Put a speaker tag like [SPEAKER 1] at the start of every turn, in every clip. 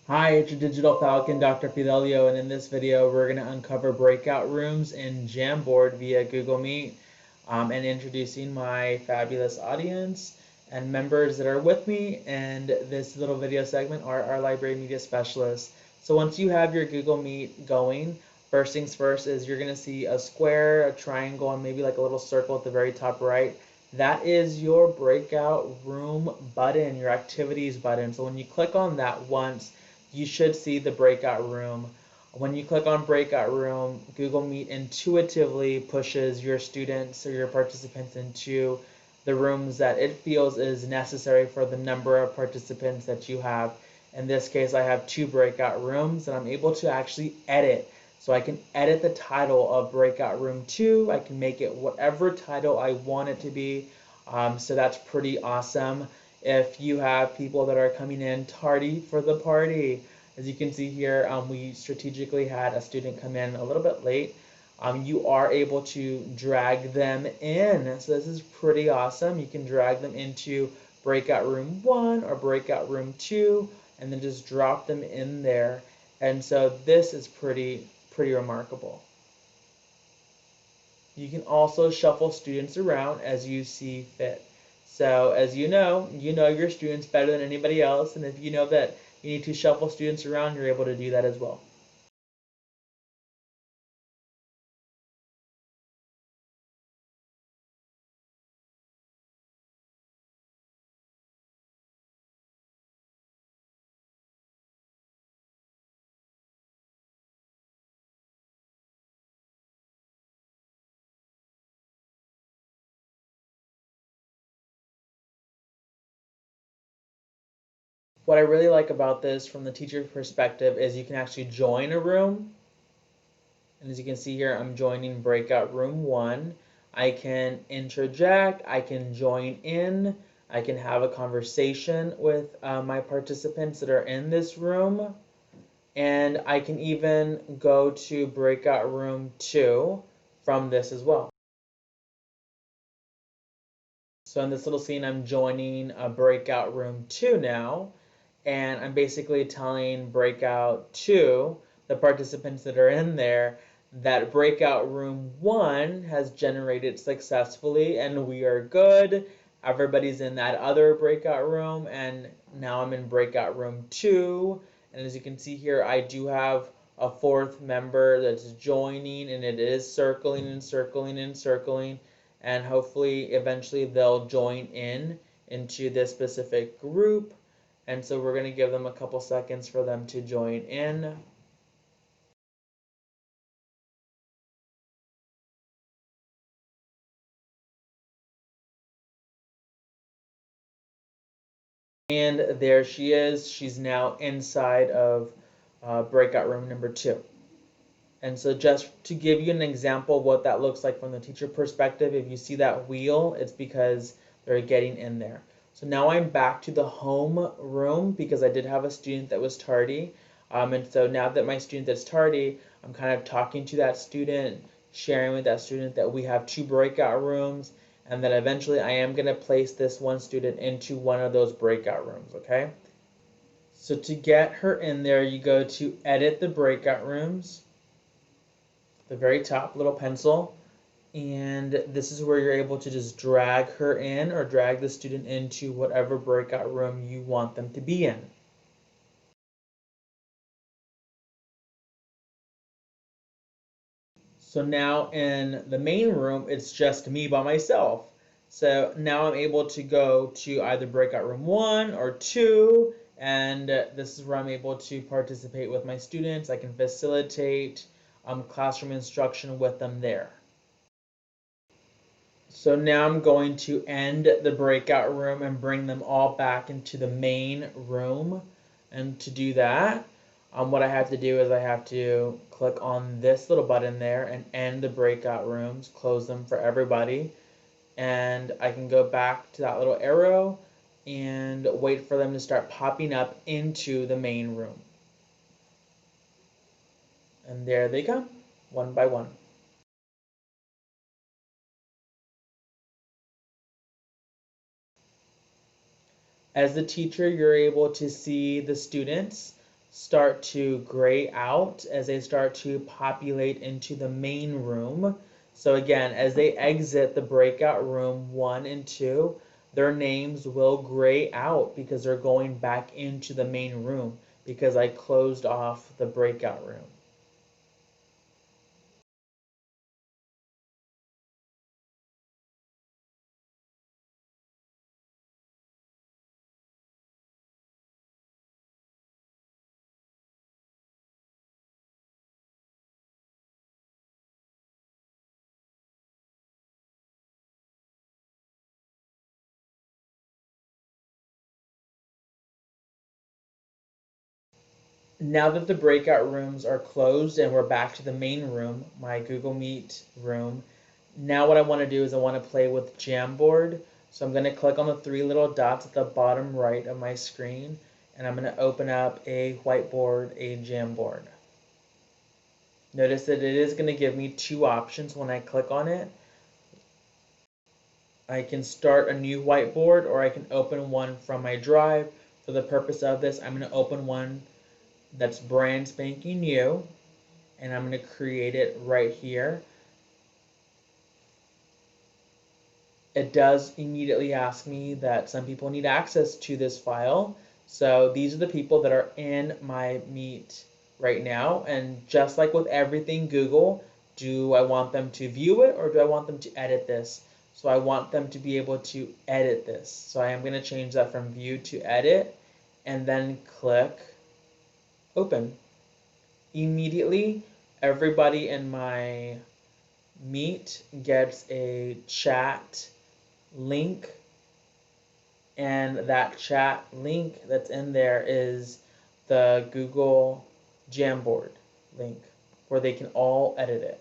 [SPEAKER 1] Hi, it's your Digital Falcon, Dr. Fidelio, and in this video we're going to uncover breakout rooms in Jamboard via Google Meet and introducing my fabulous audience and members that are with me. And this little video segment are our library media specialists. So once you have your Google Meet going, first things first is you're going to see a square, a triangle, and maybe like a little circle at the very top right. That is your breakout room button, your activities button. So when you click on that once, you should see the breakout room. When you click on breakout room, Google Meet intuitively pushes your students or your participants into the rooms that it feels is necessary for the number of participants that you have. In this case, I have 2 breakout rooms and I'm able to actually edit. So I can edit the title of breakout room 2. I can make it whatever title I want it to be. So that's pretty awesome. If you have people that are coming in tardy for the party, as you can see here, we strategically had a student come in a little bit late. You are able to drag them in. So this is pretty awesome. You can drag them into breakout room 1 or breakout room 2 and then just drop them in there. And so this is pretty remarkable. You can also shuffle students around as you see fit. So as you know your students better than anybody else, and if you know that you need to shuffle students around, you're able to do that as well. What I really like about this from the teacher perspective is you can actually join a room. And as you can see here, I'm joining breakout room 1. I can interject, I can join in, I can have a conversation with my participants that are in this room. And I can even go to breakout room 2 from this as well. So in this little scene, I'm joining a breakout room 2 now, and I'm basically telling breakout 2, the participants that are in there, that breakout room 1 has generated successfully and we are good. Everybody's in that other breakout room, and now I'm in breakout room 2. And as you can see here, I do have a 4th member that's joining, and it is circling and circling and circling, and hopefully eventually they'll join in into this specific group. And so we're going to give them a couple seconds for them to join in. And there she is. She's now inside of breakout room number 2. And so just to give you an example of what that looks like from the teacher perspective, if you see that wheel, it's because they're getting in there. So now I'm back to the home room because I did have a student that was tardy. And so now that my student that's tardy, I'm kind of talking to that student, sharing with that student that we have 2 breakout rooms, and that eventually I am going to place this one student into one of those breakout rooms, okay? So to get her in there, you go to edit the breakout rooms, the very top little pencil, and this is where you're able to just drag her in or drag the student into whatever breakout room you want them to be in. So now in the main room, it's just me by myself. So now I'm able to go to either breakout room 1 or 2, and this is where I'm able to participate with my students. I can facilitate classroom instruction with them there. So now I'm going to end the breakout room and bring them all back into the main room. And to do that, what I have to do is I have to click on this little button there and end the breakout rooms, close them for everybody. And I can go back to that little arrow and wait for them to start popping up into the main room. And there they come, one by one. As the teacher, you're able to see the students. start to gray out as they start to populate into the main room. So again, as they exit the breakout room 1 and 2, their names will gray out because they're going back into the main room because I closed off the breakout room. Now that the breakout rooms are closed and we're back to the main room, my Google Meet room, now what I want to do is I want to play with Jamboard. So I'm going to click on the 3 little dots at the bottom right of my screen, and I'm going to open up a whiteboard, a Jamboard. Notice that it is going to give me 2 options when I click on it. I can start a new whiteboard or I can open one from my drive. For the purpose of this, I'm going to open one that's brand spanking new, and I'm going to create it right here. It does immediately ask me that some people need access to this file. So these are the people that are in my Meet right now. And just like with everything Google, do I want them to view it or do I want them to edit this? So I want them to be able to edit this. So I am going to change that from view to edit and then click open. Immediately, everybody in my Meet gets a chat link, and that chat link that's in there is the Google Jamboard link where they can all edit it.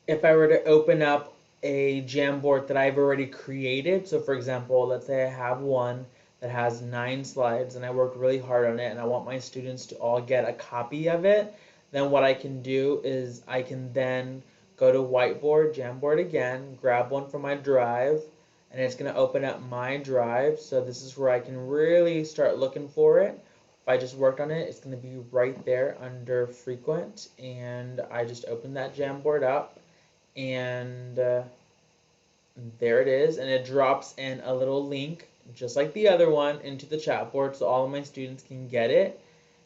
[SPEAKER 1] If I were to open up a Jamboard that I've already created, so for example, let's say I have one that has 9 slides and I worked really hard on it and I want my students to all get a copy of it, then what I can do is I can then go to Whiteboard, Jamboard again, grab one from my drive, and it's going to open up my drive. So this is where I can really start looking for it. If I just worked on it, it's going to be right there under frequent, and I just open that Jamboard up, and there it is, and it drops in a little link just like the other one into the chat board so all of my students can get it.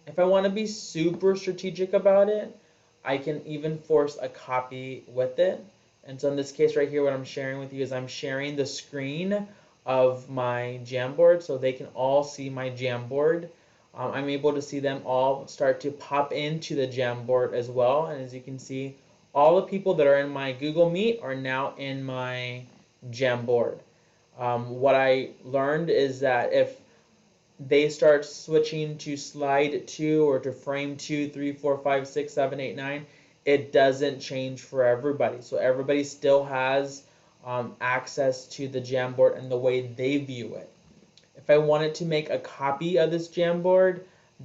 [SPEAKER 1] If I want to be super strategic about it, I can even force a copy with it. And so in this case right here, what I'm sharing with you is I'm sharing the screen of my Jamboard so they can all see my Jamboard. I'm able to see them all start to pop into the Jamboard as well. And as you can see, all the people that are in my Google Meet are now in my Jamboard. What I learned is that if they start switching to slide 2 or to frame 2, 3, 4, 5, 6, 7, 8, 9, it doesn't change for everybody. So everybody still has access to the Jamboard and the way they view it. If I wanted to make a copy of this Jamboard,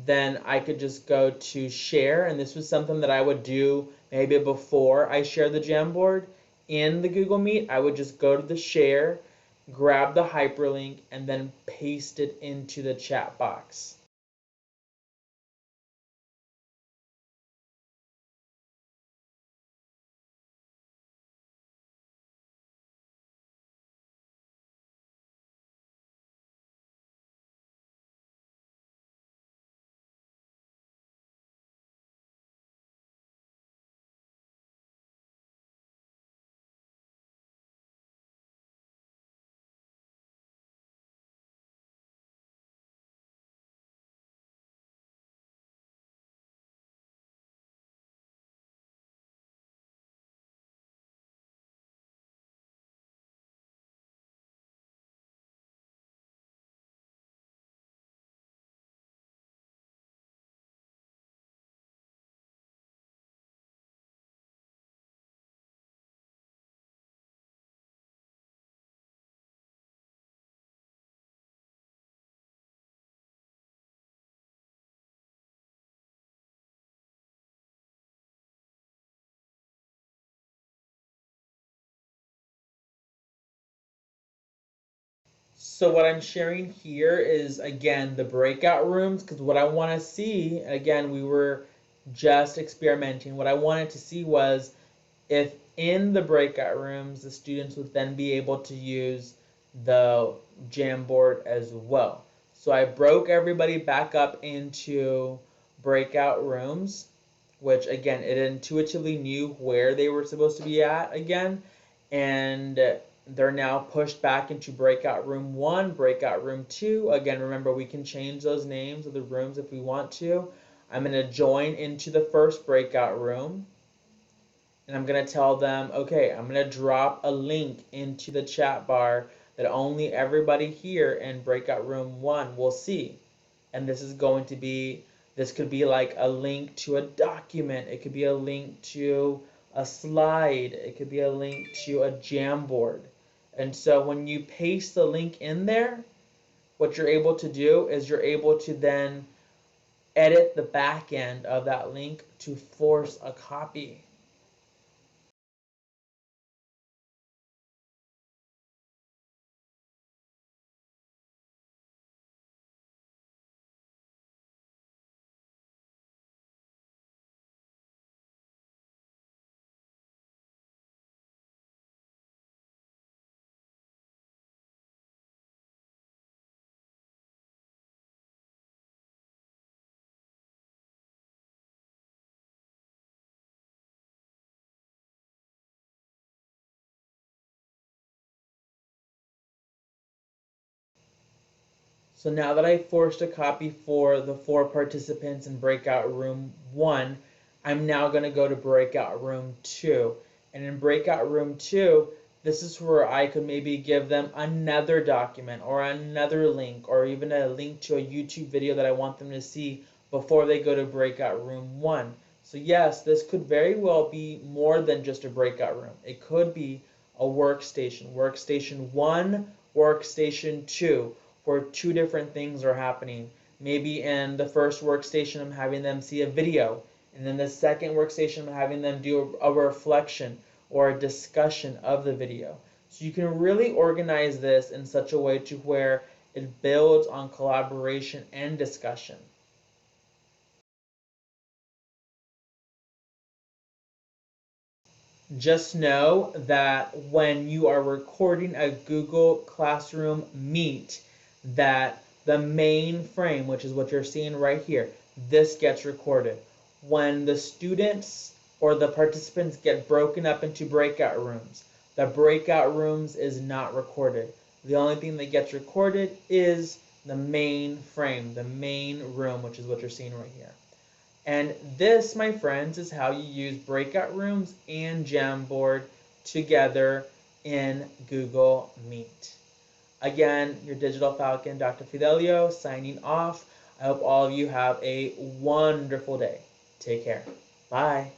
[SPEAKER 1] then I could just go to share, and this was something that I would do maybe before I share the Jamboard in the Google Meet. I would just go to the share, grab the hyperlink, and then paste it into the chat box. So what I'm sharing here is, again, the breakout rooms, because what I want to see, again, we were just experimenting. What I wanted to see was if in the breakout rooms, the students would then be able to use the Jamboard as well. So I broke everybody back up into breakout rooms, which again, it intuitively knew where they were supposed to be at again, and they're now pushed back into breakout room 1, breakout room 2. Again, remember, we can change those names of the rooms if we want to. I'm going to join into the first breakout room, and I'm going to tell them, okay, I'm going to drop a link into the chat bar that only everybody here in breakout room 1 will see. And this is going to be, this could be like a link to a document, it could be a link to a slide, it could be a link to a Jamboard. And so when you paste the link in there, what you're able to do is you're able to then edit the back end of that link to force a copy. So now that I forced a copy for the 4 participants in breakout room 1, I'm now going to go to breakout room 2. And in breakout room 2, this is where I could maybe give them another document or another link or even a link to a YouTube video that I want them to see before they go to breakout room 1. So yes, this could very well be more than just a breakout room. It could be a workstation, workstation 1, workstation 2, where 2 different things are happening. Maybe in the first workstation, I'm having them see a video, and then the second workstation, I'm having them do a reflection or a discussion of the video. So you can really organize this in such a way to where it builds on collaboration and discussion. Just know that when you are recording a Google Classroom Meet, that the main frame, which is what you're seeing right here, this gets recorded. When the students or the participants get broken up into breakout rooms, the breakout rooms is not recorded. The only thing that gets recorded is the main frame, the main room, which is what you're seeing right here. And this, my friends, is how you use breakout rooms and Jamboard together in Google Meet. Again, your Digital Falcon, Dr. Fidelio, signing off. I hope all of you have a wonderful day. Take care. Bye.